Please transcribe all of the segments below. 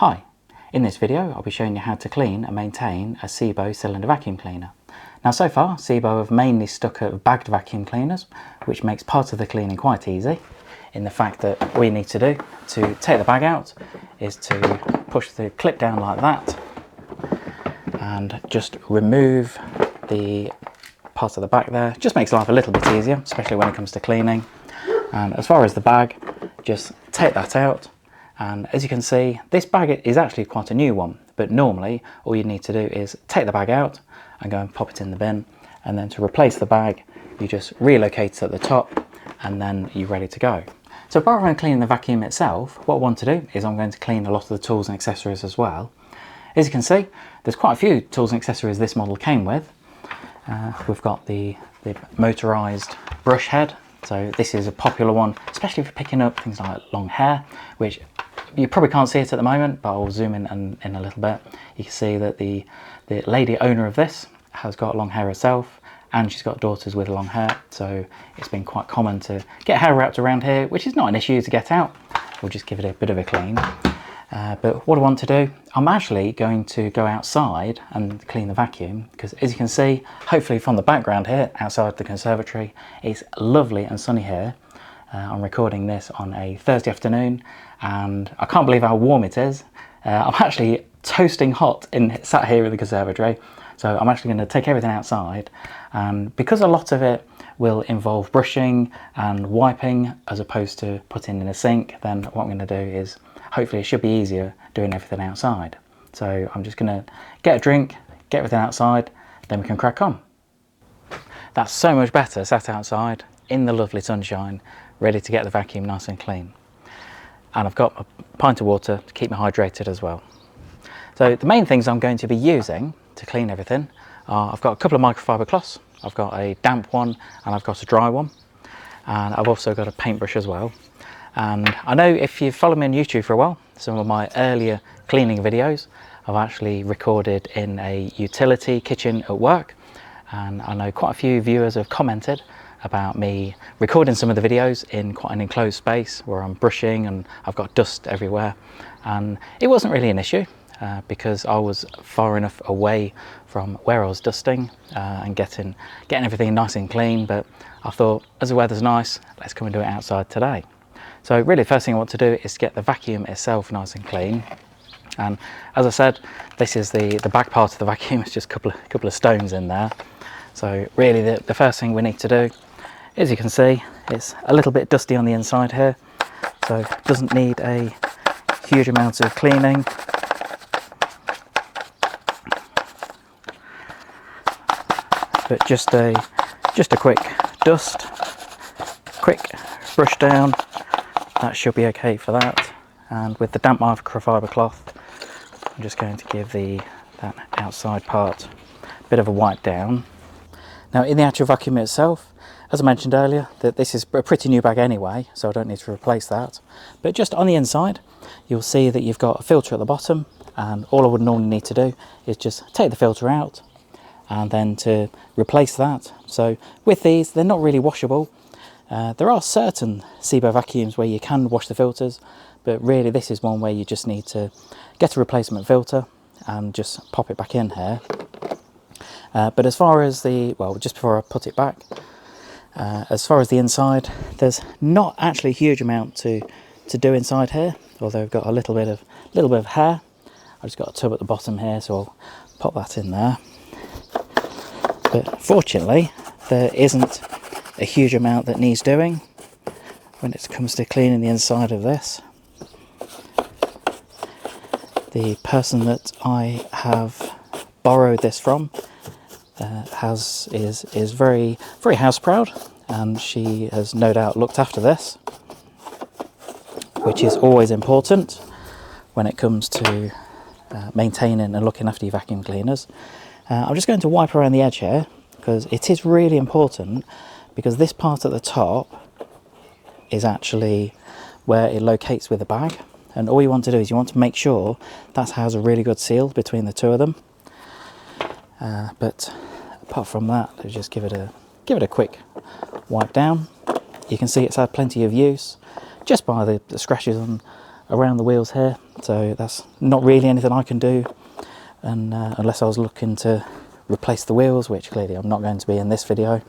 Hi, in this video I'll be showing you how to clean and maintain a Sebo cylinder vacuum cleaner. Now so far Sebo have mainly stuck at bagged vacuum cleaners, which makes part of the cleaning quite easy, in the fact that all you need to do to take the bag out is to push the clip down like that and just remove the part of the back there. Just makes life a little bit easier, especially when it comes to cleaning. And as far as the bag, just take that out. And as you can see, this bag is actually quite a new one, but normally all you need to do is take the bag out and go and pop it in the bin, and then to replace the bag you just relocate it at the top and then you're ready to go. So rather than cleaning the vacuum itself, what I want to do is I'm going to clean a lot of the tools and accessories as well. As you can see, there's quite a few tools and accessories this model came with. We've got the motorized brush head. So this is a popular one, especially if you're picking up things like long hair, which you probably can't see it at the moment, but I'll zoom in a little bit. You can see that the lady owner of this has got long hair herself, and she's got daughters with long hair. So it's been quite common to get hair wrapped around here, which is not an issue to get out. We'll just give it a bit of a clean. But what I want to do, I'm actually going to go outside and clean the vacuum, because as you can see, hopefully from the background here, outside the conservatory, it's lovely and sunny here. I'm recording this on a Thursday afternoon, and I can't believe how warm it is. I'm actually toasting hot sat here in the conservatory, so I'm actually going to take everything outside, and because a lot of it will involve brushing and wiping as opposed to putting in a sink, then what I'm going to do is hopefully it should be easier doing everything outside. So I'm just going to get a drink, get everything outside, then we can crack on. That's so much better sat outside in the lovely sunshine, ready to get the vacuum nice and clean. And I've got a pint of water to keep me hydrated as well. So the main things I'm going to be using to clean everything are, I've got a couple of microfiber cloths, I've got a damp one and I've got a dry one, and I've also got a paintbrush as well. And I know if you've followed me on YouTube for a while, some of my earlier cleaning videos I've actually recorded in a utility kitchen at work, and I know quite a few viewers have commented about me recording some of the videos in quite an enclosed space where I'm brushing and I've got dust everywhere, and it wasn't really an issue because I was far enough away from where I was dusting and getting everything nice and clean. But I thought, as the weather's nice, let's come and do it outside today. So really, first thing I want to do is get the vacuum itself nice and clean. And as I said, this is the back part of the vacuum. It's just a couple of stones in there. So really the first thing we need to do, as you can see, it's a little bit dusty on the inside here, so it doesn't need a huge amount of cleaning. But just a quick dust, quick brush down, that should be okay for that. And with the damp microfiber cloth, I'm just going to give that outside part a bit of a wipe down. Now in the actual vacuum itself, as I mentioned earlier, that this is a pretty new bag anyway, so I don't need to replace that. But just on the inside, you'll see that you've got a filter at the bottom, and all I would normally need to do is just take the filter out and then to replace that. So with these, they're not really washable. There are certain Sebo vacuums where you can wash the filters, but really this is one where you just need to get a replacement filter and just pop it back in here. But as far as just before I put it back, as far as the inside, there's not actually a huge amount to do inside here, although I've got a little bit of hair. I've just got a tub at the bottom here, so I'll pop that in there. But fortunately, there isn't a huge amount that needs doing when it comes to cleaning the inside of this. The person that I have borrowed this from is very house proud, and she has no doubt looked after this, which is always important when it comes to maintaining and looking after your vacuum cleaners. I'm just going to wipe around the edge here, because it is really important, because this part at the top is actually where it locates with the bag, and all you want to do is you want to make sure that has a really good seal between the two of them. But apart from that, let's just give it a quick wipe down. You can see it's had plenty of use just by the scratches on around the wheels here, so that's not really anything I can do, and unless I was looking to replace the wheels, which clearly I'm not going to be in this video.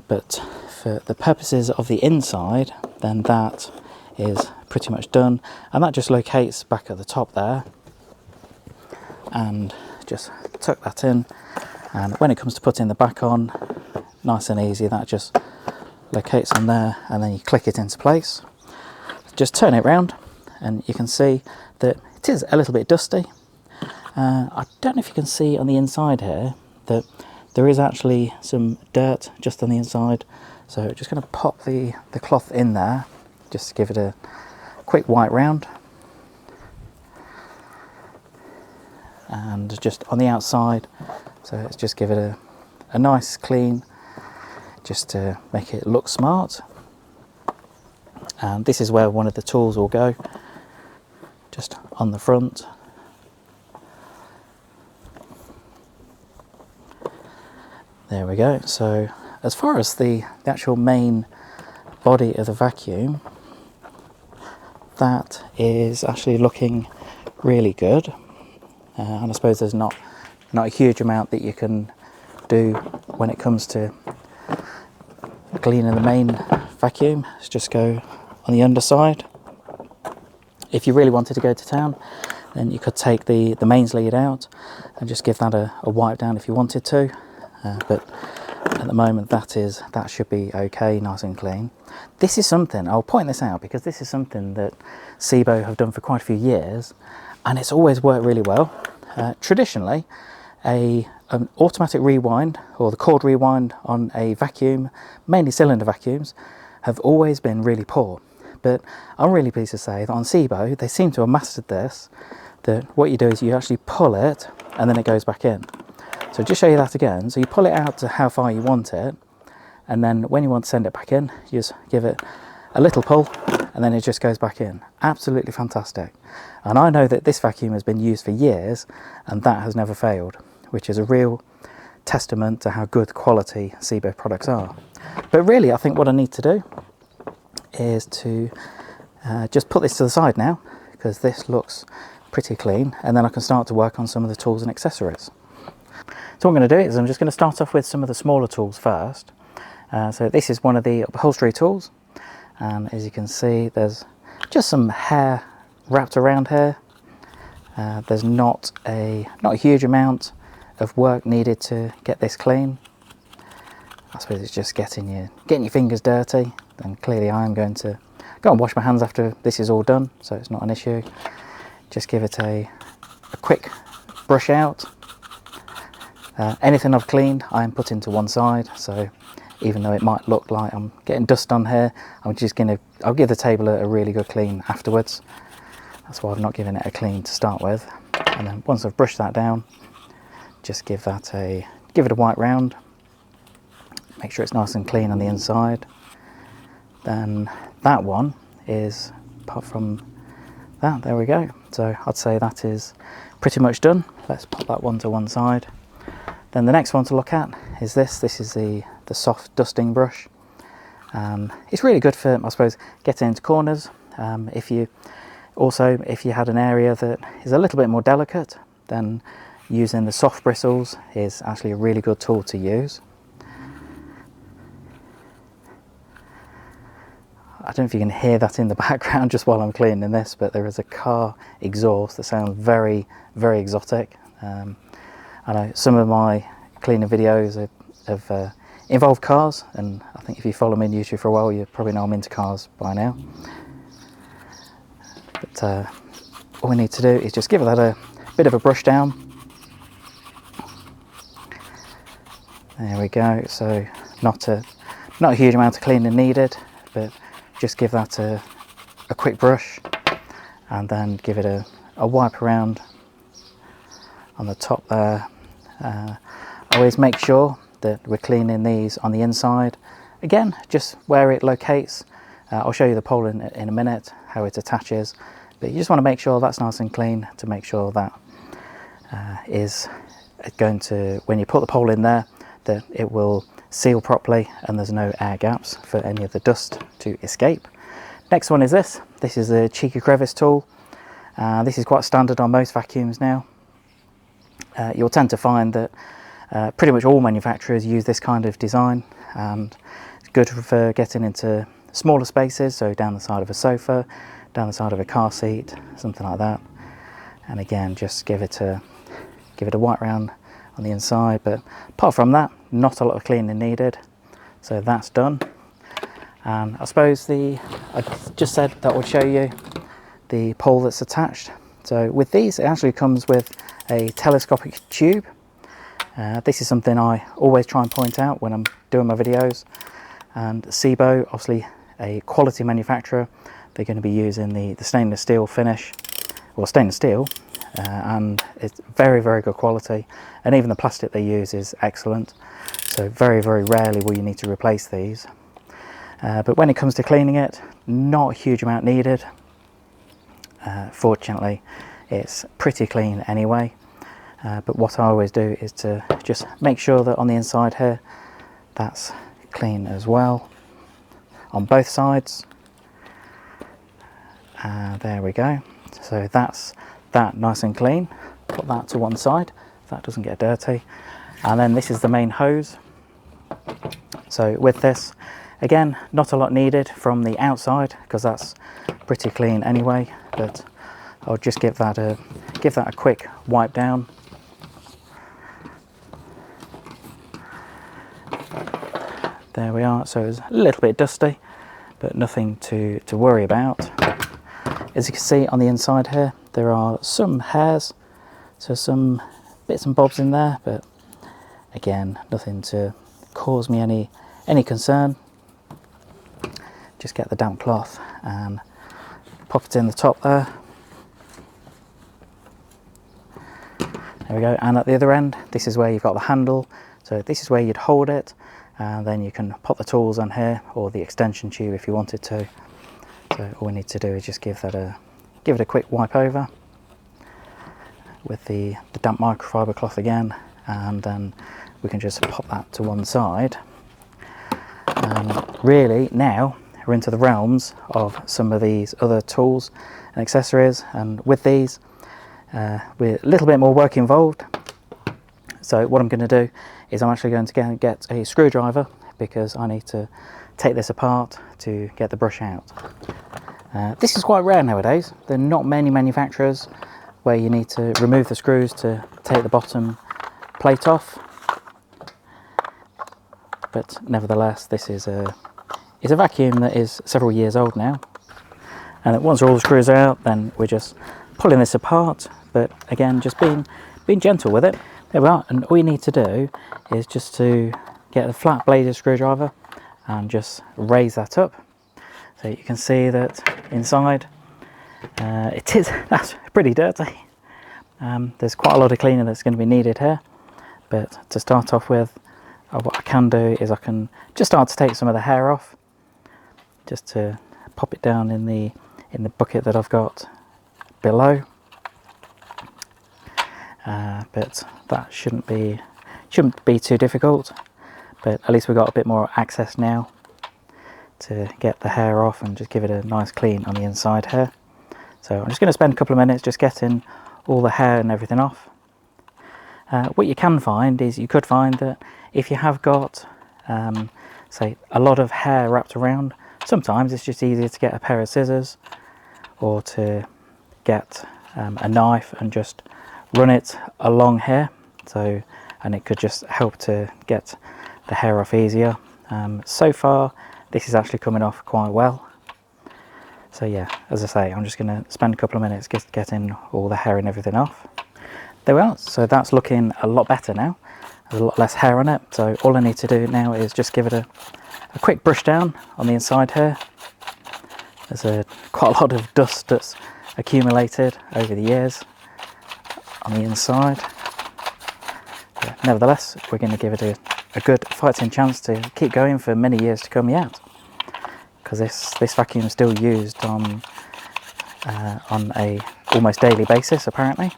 But for the purposes of the inside, then that is pretty much done, and that just locates back at the top there, and just tuck that in, and when it comes to putting the back on, nice and easy, that just locates on there, and then you click it into place. Just turn it round and you can see that it is a little bit dusty. I don't know if you can see on the inside here that there is actually some dirt just on the inside, so just going to pop the cloth in there just to give it a quick wipe round, and just on the outside, so let's just give it a nice clean just to make it look smart. And this is where one of the tools will go, just on the front. There we go. So as far as the actual main body of the vacuum, that is actually looking really good. And I suppose there's not a huge amount that you can do when it comes to cleaning the main vacuum. Let's just go on the underside. If you really wanted to go to town, then you could take the mains lead out and just give that a wipe down if you wanted to, but at the moment that should be okay, nice and clean. This is something, I'll point this out because this is something that Sebo have done for quite a few years, and it's always worked really well. Traditionally, an automatic rewind or the cord rewind on a vacuum, mainly cylinder vacuums, have always been really poor. But I'm really pleased to say that on Sebo, they seem to have mastered this, that what you do is you actually pull it and then it goes back in. So just show you that again. So you pull it out to how far you want it, and then when you want to send it back in, you just give it a little pull and then it just goes back in. Absolutely fantastic. And I know that this vacuum has been used for years and that has never failed, which is a real testament to how good quality Sebo products are. But really, I think what I need to do is to just put this to the side now, because this looks pretty clean, and then I can start to work on some of the tools and accessories. So what I'm going to do is I'm just going to start off with some of the smaller tools first. So this is one of the upholstery tools, and as you can see there's just some hair wrapped around here. There's not a huge amount of work needed to get this clean. I suppose it's just getting your fingers dirty, and clearly I am going to go and wash my hands after this is all done, so it's not an issue. Just give it a quick brush out. Anything I've cleaned I am putting to one side, so even though it might look like I'm getting dust on here, I'll give the table a really good clean afterwards. That's why I'm not giving it a clean to start with. And then once I've brushed that down, just give it a wipe round. Make sure it's nice and clean on the inside. Then that one is, apart from that, there we go. So I'd say that is pretty much done. Let's pop that one to one side. Then the next one to look at is this. This is the soft dusting brush. It's really good for, I suppose, getting into corners. If you had an area that is a little bit more delicate, then using the soft bristles is actually a really good tool to use. I don't know if you can hear that in the background just while I'm cleaning this, but there is a car exhaust that sounds very, very exotic. I know some of my cleaning videos have involved cars, and I think if you follow me on YouTube for a while, you probably know I'm into cars by now. But all we need to do is just give that a bit of a brush down. There we go. So not a huge amount of cleaning needed, but just give that a quick brush, and then give it a wipe around on the top there. Always make sure that we're cleaning these on the inside. Again, just where it locates. I'll show you the pole in a minute, how it attaches, but you just want to make sure that's nice and clean to make sure that is going to, when you put the pole in there, that it will seal properly and there's no air gaps for any of the dust to escape. Next one is this. This is a cheeky crevice tool. This is quite standard on most vacuums now. You'll tend to find that pretty much all manufacturers use this kind of design, and it's good for getting into smaller spaces, so down the side of a sofa, down the side of a car seat, something like that. And again, just give it a wipe round on the inside, but apart from that, not a lot of cleaning needed. So that's done. And I suppose I just said that would show you the pole that's attached. So with these, it actually comes with a telescopic tube. This is something I always try and point out when I'm doing my videos. And Sebo, obviously a quality manufacturer, they're going to be using the stainless steel finish, or stainless steel, and it's very, very good quality. And even the plastic they use is excellent. So very, very rarely will you need to replace these. But when it comes to cleaning it, not a huge amount needed. Fortunately, it's pretty clean anyway. But what I always do is to just make sure that on the inside here, that's clean as well, on both sides. There we go. So that's that nice and clean. Put that to one side, so that doesn't get dirty. And then this is the main hose. So with this, again, not a lot needed from the outside because that's pretty clean anyway, but I'll just give that a quick wipe down. There we are. So it's a little bit dusty, but nothing to worry about. As you can see on the inside here, there are some hairs, so some bits and bobs in there, but again, nothing to cause me any concern. Just get the damp cloth and pop it in the top there. There we go. And at the other end, this is where you've got the handle. So this is where you'd hold it, and then you can pop the tools on here, or the extension tube if you wanted to. So all we need to do is just give it a quick wipe over with the damp microfiber cloth again, and then we can just pop that to one side. And really now we're into the realms of some of these other tools and accessories, and with these we're a little bit more work involved. So what I'm going to do is I'm actually going to get a screwdriver, because I need to take this apart to get the brush out. This is quite rare nowadays. There are not many manufacturers where you need to remove the screws to take the bottom plate off. But nevertheless, this is a vacuum that is several years old now. And once all the screws are out, then we're just pulling this apart. But again, just being gentle with it. There we are. And all you need to do is just to get a flat bladed screwdriver and just raise that up. So you can see that inside that's pretty dirty. There's quite a lot of cleaning that's going to be needed here, but to start off with, what I can do is I can just start to take some of the hair off, just to pop it down in the bucket that I've got below. But that shouldn't be too difficult, but at least we've got a bit more access now to get the hair off and just give it a nice clean on the inside here. So I'm just going to spend a couple of minutes just getting all the hair and everything off. What you can find is you could find that if you have got say a lot of hair wrapped around, sometimes it's just easier to get a pair of scissors, or to get a knife and just run it along here, and it could just help to get the hair off easier. So far this is actually coming off quite well. So yeah, as I say, I'm just going to spend a couple of minutes getting all the hair and everything off. There we are. So that's looking a lot better now. There's a lot less hair on it. So all I need to do now is just give it a quick brush down on the inside here. There's quite a lot of dust that's accumulated over the years on the inside. But nevertheless, we're going to give it a good fighting chance to keep going for many years to come yet, because this vacuum is still used on a almost daily basis apparently.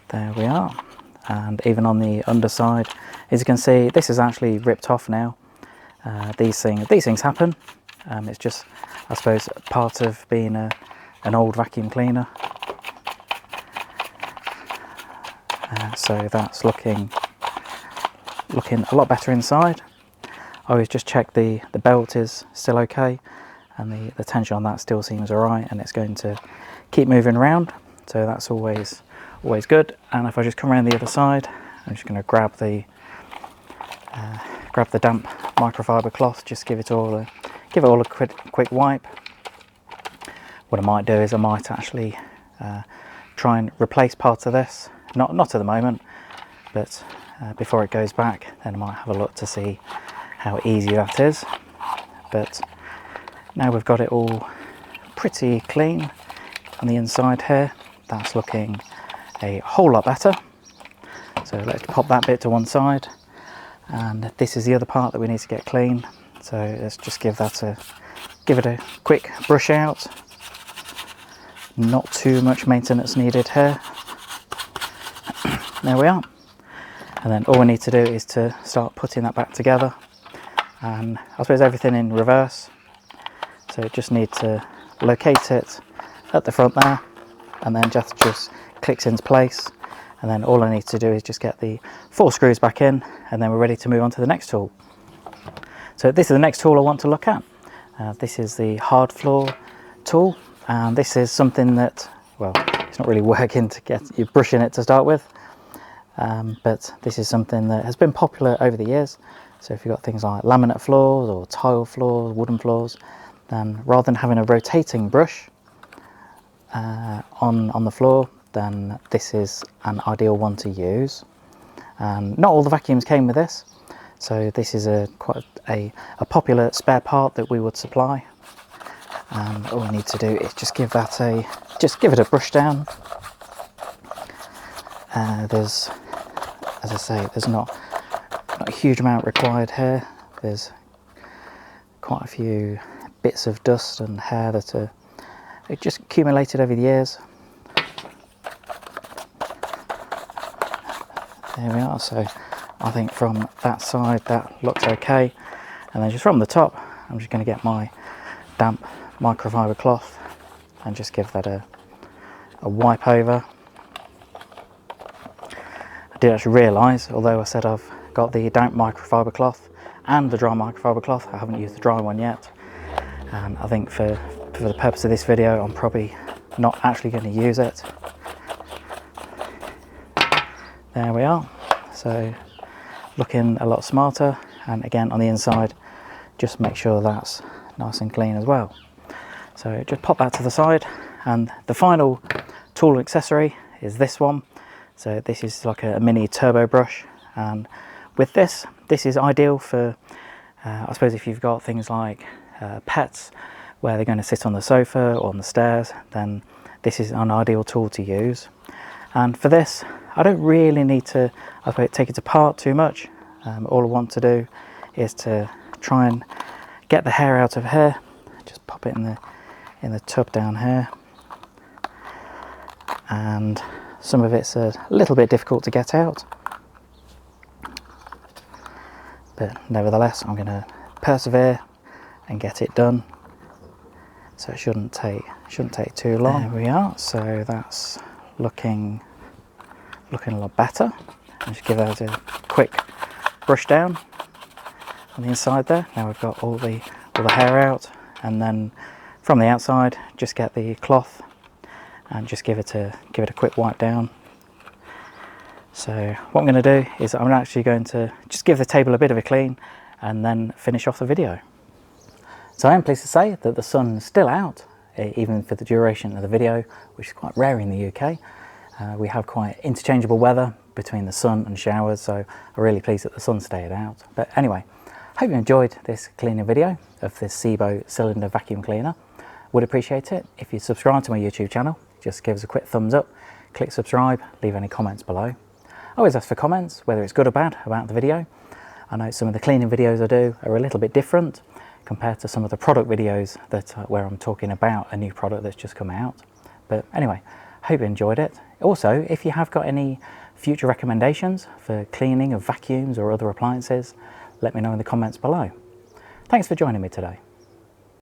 There we are. And even on the underside, As you can see, this is actually ripped off now. These things happen. It's just, I suppose, part of being an old vacuum cleaner. So that's looking a lot better inside. I always just check the belt is still okay, and the tension on that still seems alright, and it's going to keep moving around, so that's always good. And if I just come around the other side, I'm just going to grab the damp microfiber cloth, just give it all a quick wipe. What I might do is I might actually try and replace parts of this, not at the moment, but before it goes back, then I might have a look to see how easy that is. But now we've got it all pretty clean on the inside here. That's looking a whole lot better. So let's pop that bit to one side, and this is the other part that we need to get clean. So let's just give it a quick brush out. Not too much maintenance needed here. There we are. And then all we need to do is to start putting that back together, and I suppose everything in reverse. So just need to locate it at the front there, and then just clicks into place. And then all I need to do is just get the 4 screws back in, and then we're ready to move on to the next tool. So this is the next tool I want to look at. This is the hard floor tool, and this is something that, well, it's not really working to get you brushing it to start with. But this is something that has been popular over the years. So if you've got things like laminate floors or tile floors, wooden floors, then rather than having a rotating brush on the floor, then this is an ideal one to use. Not all the vacuums came with this, so this is quite a popular spare part that we would supply. And all we need to do is just give it a brush down. As I say, there's not a huge amount required here. There's quite a few bits of dust and hair that are just accumulated over the years. There we are. So I think from that side that looks okay, and then just from the top, I'm just going to get my damp microfiber cloth and just give that a wipe over. I did actually realise, although I said I've got the damp microfiber cloth and the dry microfiber cloth, I haven't used the dry one yet. And I think for the purpose of this video, I'm probably not actually going to use it. There we are. So looking a lot smarter, and again on the inside, just make sure that's nice and clean as well. So just pop that to the side, and the final tool accessory is this one. So this is like a mini turbo brush, and with this is ideal for I suppose if you've got things like pets where they're going to sit on the sofa or on the stairs, then this is an ideal tool to use. And for this, I don't really need to take it apart too much. All I want to do is to try and get the hair out of here. Just pop it in the tub down here, and some of it's a little bit difficult to get out, but nevertheless I'm going to persevere and get it done. So it shouldn't take too long. There we are. So that's looking a lot better. And just give that a quick brush down on the inside there. Now we've got all the hair out, and then from the outside just get the cloth and just give it a quick wipe down. So what I'm going to do is I'm actually going to just give the table a bit of a clean and then finish off the video. So I am pleased to say that the sun is still out, even for the duration of the video, which is quite rare in the UK. We have quite interchangeable weather between the sun and showers, so I'm really pleased that the sun stayed out. But anyway, hope you enjoyed this cleaning video of this Sebo cylinder vacuum cleaner. Would appreciate it if you subscribe to my YouTube channel. Just give us a quick thumbs up, click subscribe, leave any comments below. I always ask for comments, whether it's good or bad, about the video. I know some of the cleaning videos I do are a little bit different compared to some of the product videos where I'm talking about a new product that's just come out. But anyway, hope you enjoyed it. Also, if you have got any Future recommendations for cleaning of vacuums or other appliances, let me know in the comments below. Thanks for joining me today.